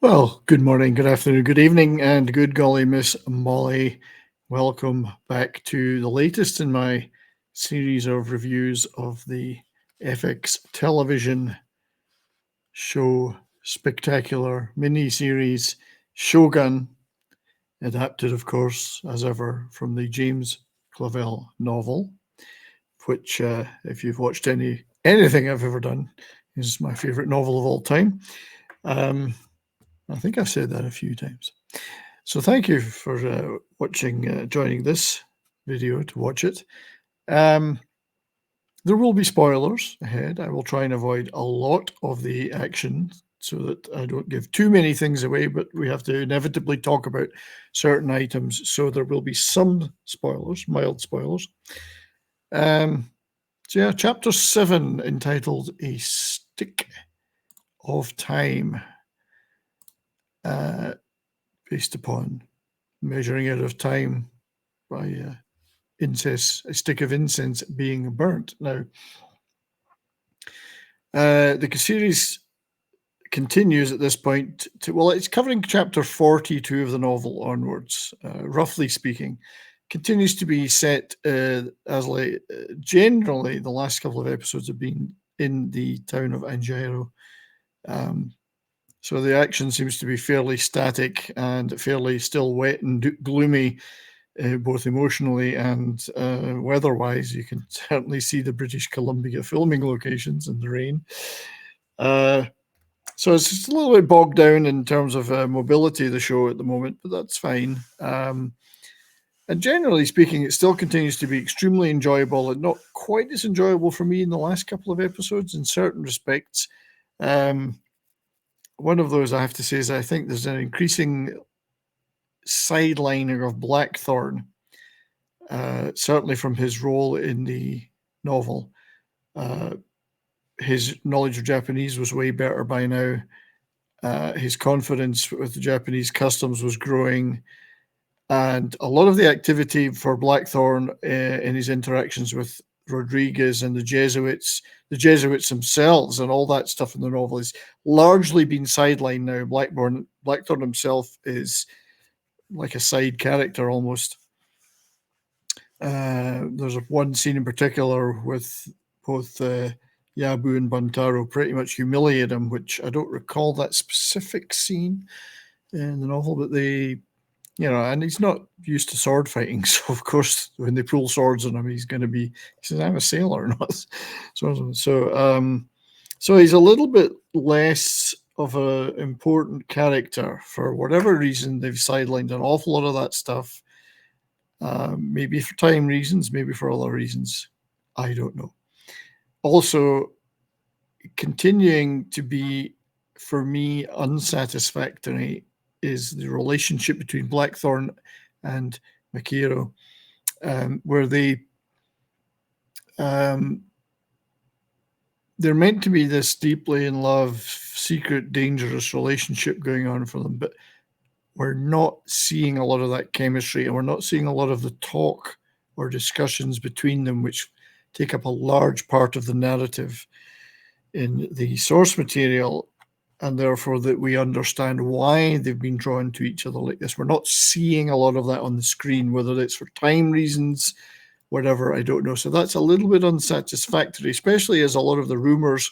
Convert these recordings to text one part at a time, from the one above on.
Well, good morning, good afternoon, good evening, and good golly, Miss Molly. Welcome back to the latest in my series of reviews of the FX television show spectacular mini-series Shogun, adapted, of course, as ever, from the James Clavell novel, which, if you've watched anything I've ever done, is my favorite novel of all time. I think I've said that a few times. So thank you for joining this video to watch it. There will be spoilers ahead. I will try and avoid a lot of the action so that I don't give too many things away, but we have to inevitably talk about certain items. So there will be some spoilers, mild spoilers. So yeah, chapter 7, entitled A Stick of Time. Based upon measuring out of time by incense, a stick of incense being burnt. Now, the series continues at this point it's covering chapter 42 of the novel onwards, roughly speaking. Continues to be set generally the last couple of episodes have been in the town of Anjiro. So the action seems to be fairly static and fairly still wet and gloomy, both emotionally and weather-wise. You can certainly see the British Columbia filming locations in the rain. So it's just a little bit bogged down in terms of mobility of the show at the moment, but that's fine. And generally speaking, it still continues to be extremely enjoyable and not quite as enjoyable for me in the last couple of episodes in certain respects. One of those, I have to say, is I think there's an increasing sidelining of Blackthorn, certainly from his role in the novel. His knowledge of Japanese was way better by now. His confidence with the Japanese customs was growing. And a lot of the activity for Blackthorn in his interactions with Rodriguez and the Jesuits themselves and all that stuff in the novel is largely been sidelined now. Blackthorn himself is like a side character almost. There's one scene in particular with both Yabu and Buntaro pretty much humiliate him, which I don't recall that specific scene in the novel, but and he's not used to sword fighting. So, of course, when they pull swords on him, he says, I'm a sailor, not so he's a little bit less of an important character. For whatever reason, they've sidelined an awful lot of that stuff. Maybe for time reasons, maybe for other reasons. I don't know. Also, continuing to be, for me, unsatisfactory is the relationship between Blackthorn and Makiro, where they're meant to be this deeply in love, secret, dangerous relationship going on for them, but we're not seeing a lot of that chemistry, and we're not seeing a lot of the talk or discussions between them, which take up a large part of the narrative in the source material, and therefore that we understand why they've been drawn to each other like this. We're not seeing a lot of that on the screen, whether it's for time reasons, whatever, I don't know. So that's a little bit unsatisfactory, especially as a lot of the rumors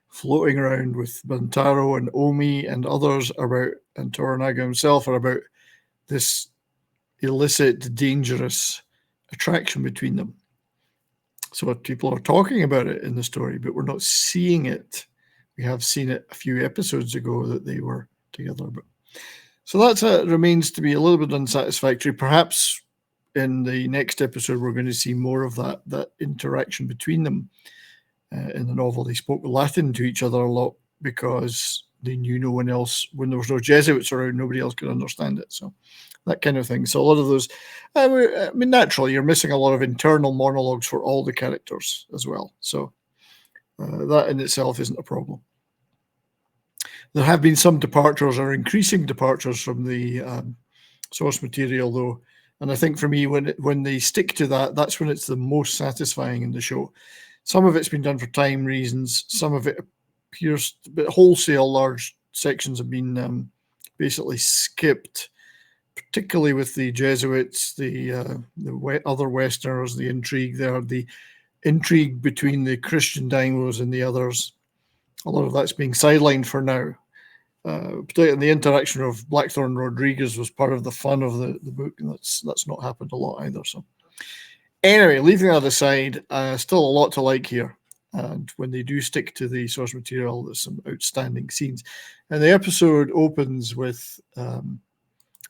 floating around with Buntaro and Omi and others about, and Toranaga himself, are about this illicit, dangerous attraction between them. So people are talking about it in the story, but we're not seeing it. We have seen it a few episodes ago that they were together. So that remains to be a little bit unsatisfactory. Perhaps in the next episode, we're going to see more of that interaction between them. In the novel, they spoke Latin to each other a lot because they knew no one else. When there was no Jesuits around, nobody else could understand it. So that kind of thing. So a lot of those, naturally, you're missing a lot of internal monologues for all the characters as well. So that in itself isn't a problem. There have been some departures or increasing departures from the source material, though. And I think for me, when they stick to that, that's when it's the most satisfying in the show. Some of it's been done for time reasons. Some of it appears a bit wholesale, large sections have been basically skipped, particularly with the Jesuits, the other Westerners, the intrigue there, the intrigue between the Christian daimyos and the others. A lot of that's being sidelined for now. Particularly the interaction of Blackthorne Rodriguez was part of the fun of the book, and that's not happened a lot either. So anyway, leaving that aside, still a lot to like here. And when they do stick to the source material, there's some outstanding scenes. And the episode opens with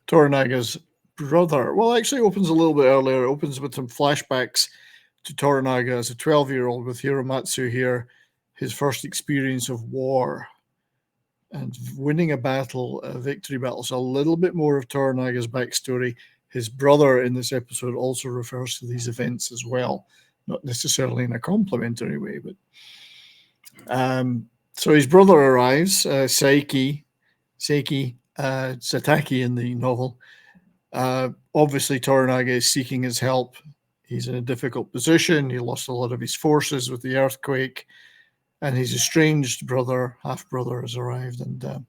Toranaga's brother. Well, actually opens a little bit earlier. It opens with some flashbacks to Toranaga as a 12-year-old with Hiromatsu here, his first experience of war and winning a battle, a victory battle. So a little bit more of Toranaga's backstory. His brother in this episode also refers to these events as well, not necessarily in a complimentary way, but so his brother arrives, Seiki, Sataki in the novel. Obviously, Toranaga is seeking his help. He's in a difficult position. He lost a lot of his forces with the earthquake, and his estranged brother, half-brother, has arrived. And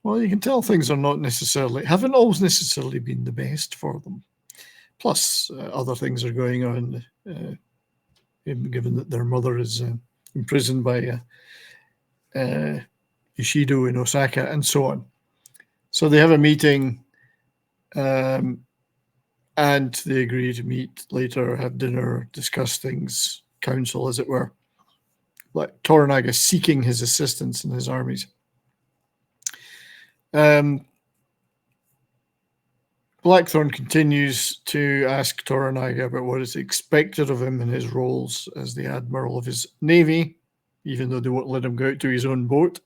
well, you can tell things haven't always necessarily been the best for them. Plus, other things are going on, given that their mother is imprisoned by Ishido in Osaka, and so on. So they have a meeting, and they agree to meet later, have dinner, discuss things, counsel, as it were. Like Toranaga seeking his assistance in his armies. Blackthorne continues to ask Toranaga about what is expected of him in his roles as the admiral of his navy, even though they won't let him go out to his own boat.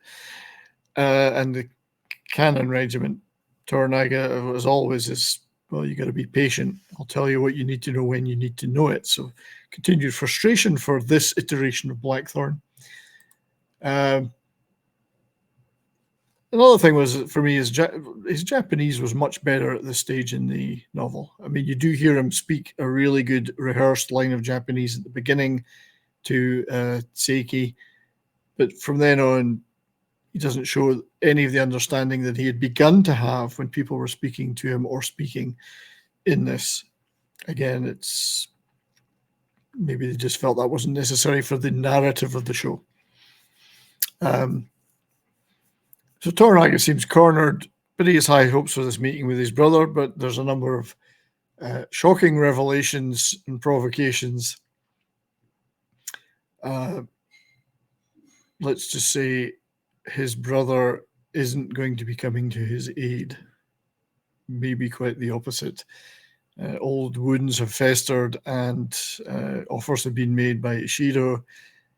And the cannon regiment, Toranaga, as always, is, well, you got to be patient. I'll tell you what you need to know when you need to know it. So continued frustration for this iteration of Blackthorne. Another thing was, for me, his Japanese was much better at this stage in the novel. I mean, you do hear him speak a really good rehearsed line of Japanese at the beginning to Seiki, but from then on, he doesn't show any of the understanding that he had begun to have when people were speaking to him or speaking in this. Again, it's maybe they just felt that wasn't necessary for the narrative of the show. So Toranaga seems cornered, but he has high hopes for this meeting with his brother, but there's a number of shocking revelations and provocations. Let's just say his brother isn't going to be coming to his aid. Maybe quite the opposite. Old wounds have festered, and offers have been made by Ishido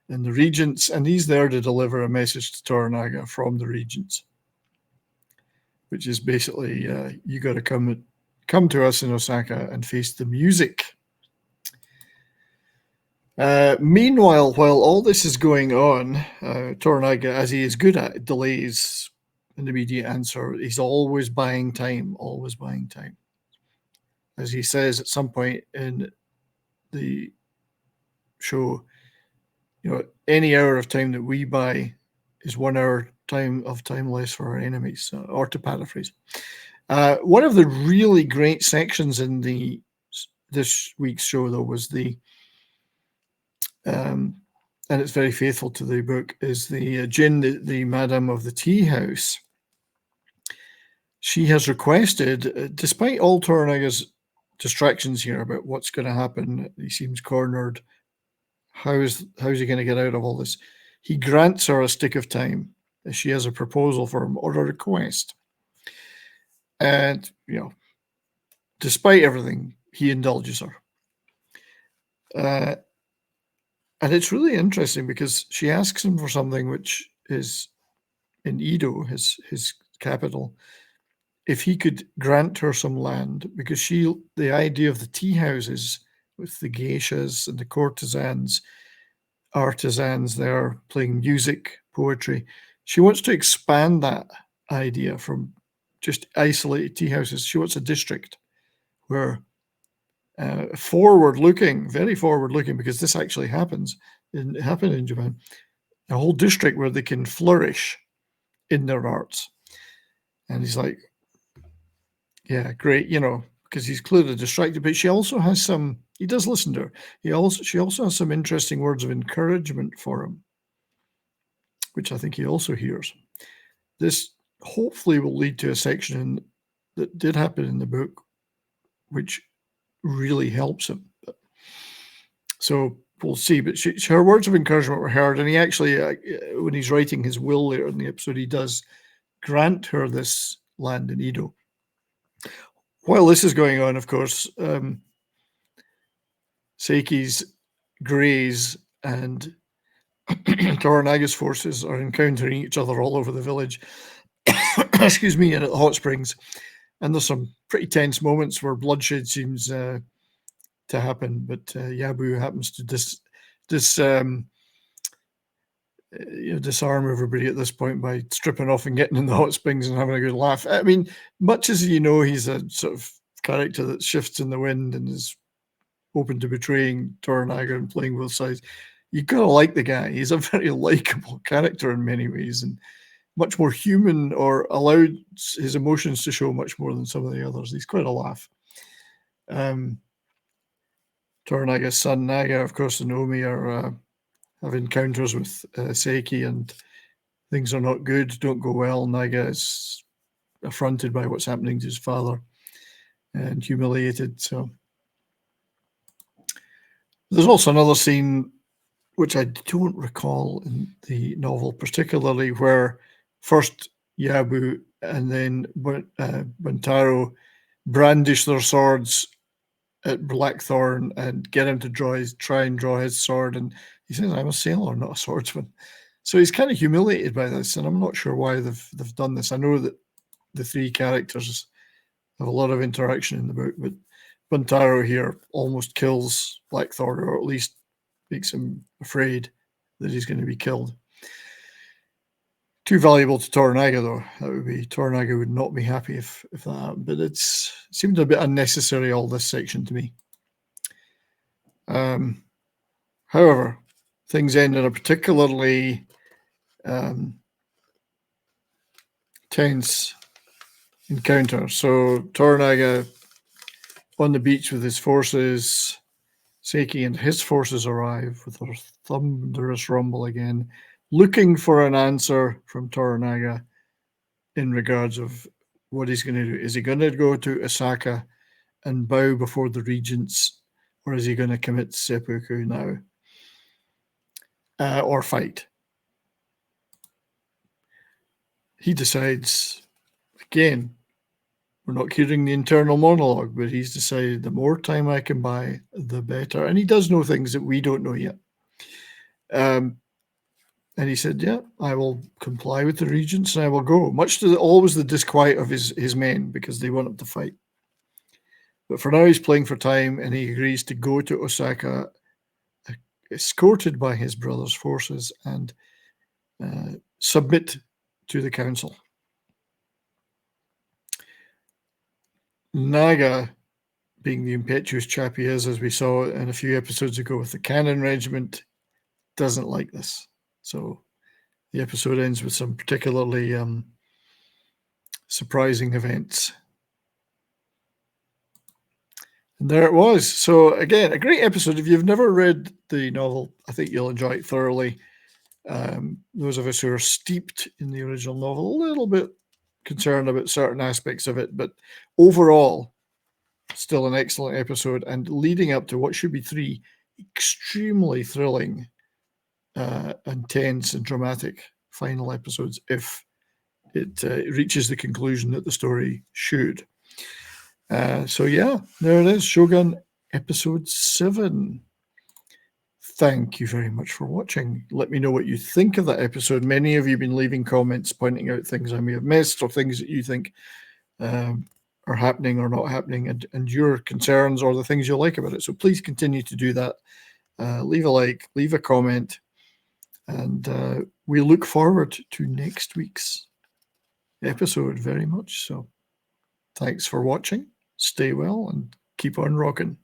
and the regents, and he's there to deliver a message to Toranaga from the regents, which is basically, you got to come to us in Osaka and face the music. Meanwhile, while all this is going on, Toranaga, as he is good at, delays an immediate answer. He's always buying time. As he says at some point in the show, any hour of time that we buy is 1 hour time less for our enemies, or to paraphrase. One of the really great sections in this week's show, though, was and it's very faithful to the book, is the Jin, the madam of the tea house. She has requested, despite all Toranaga's distractions here about what's going to happen, he seems cornered. How's he going to get out of all this? He grants her a stick of time as she has a proposal for him, or a request. And, despite everything, he indulges her. And it's really interesting because she asks him for something which is in Edo, his capital, if he could grant her some land, because the idea of the tea houses with the geishas and the courtesans, artisans there playing music, poetry, she wants to expand that idea from just isolated tea houses. She wants a district where very forward-looking, because this actually happened in Japan, a whole district where they can flourish in their arts. And he's like, yeah, great, because he's clearly distracted, but she also has he does listen to her. She also has some interesting words of encouragement for him, which I think he also hears. This hopefully will lead to a section that did happen in the book, which really helps him. So we'll see. But her words of encouragement were heard, and he actually, when he's writing his will later in the episode, he does grant her this land in Edo. While this is going on, of course, Seiki's Greys and Toranaga's forces are encountering each other all over the village. Excuse me, and at the hot springs. And there's some pretty tense moments where bloodshed seems to happen, but Yabu happens to disarm everybody at this point by stripping off and getting in the hot springs and having a good laugh. I mean, much as he's a sort of character that shifts in the wind and is open to betraying Toranaga and playing both sides, you gotta like the guy. He's a very likable character in many ways, and much more human, or allowed his emotions to show much more than some of the others. He's quite a laugh. Toranaga's son Naga, of course, and Omi have encounters with Seiki, and things are not good, don't go well. Naga is affronted by what's happening to his father and humiliated. So there's also another scene which I don't recall in the novel particularly, where first Yabu and then Buntaro brandish their swords at Blackthorn and get him to try and draw his sword, and he says, "I'm a sailor, not a swordsman." So he's kind of humiliated by this, and I'm not sure why they've done this. I know that the three characters have a lot of interaction in the book, but Buntaro here almost kills Blackthorn, or at least makes him afraid that he's going to be killed. Too valuable to Toranaga, though. Toranaga would not be happy if that happened. But it seemed a bit unnecessary, all this section, to me. However, things end in a particularly tense encounter. So Toranaga on the beach with his forces, Seiki and his forces arrive with their thunderous rumble again, looking for an answer from Toranaga in regards of what he's going to do. Is he going to go to Osaka and bow before the regents, or is he going to commit seppuku now, or fight? He decides, again, we're not hearing the internal monologue, but he's decided the more time I can buy, the better. And he does know things that we don't know yet. And he said, yeah, I will comply with the regents and I will go, much to always the disquiet of his men, because they want him to fight. But for now, he's playing for time, and he agrees to go to Osaka, escorted by his brother's forces, and submit to the council. Naga, being the impetuous chap he is, as we saw in a few episodes ago with the Cannon Regiment, doesn't like this. So the episode ends with some particularly surprising events. And there it was. So again, a great episode. If you've never read the novel, I think you'll enjoy it thoroughly. Those of us who are steeped in the original novel, a little bit concerned about certain aspects of it, but overall, still an excellent episode, and leading up to what should be 3 extremely thrilling, intense and dramatic final episodes, if it reaches the conclusion that the story should. So yeah, there it is, Shōgun episode 7. Thank you very much for watching. Let me know what you think of that episode. Many of you have been leaving comments pointing out things I may have missed, or things that you think are happening or not happening, and your concerns or the things you like about it. So please continue to do that. Leave a like, leave a comment, and we look forward to next week's episode very much. So thanks for watching. Stay well and keep on rocking.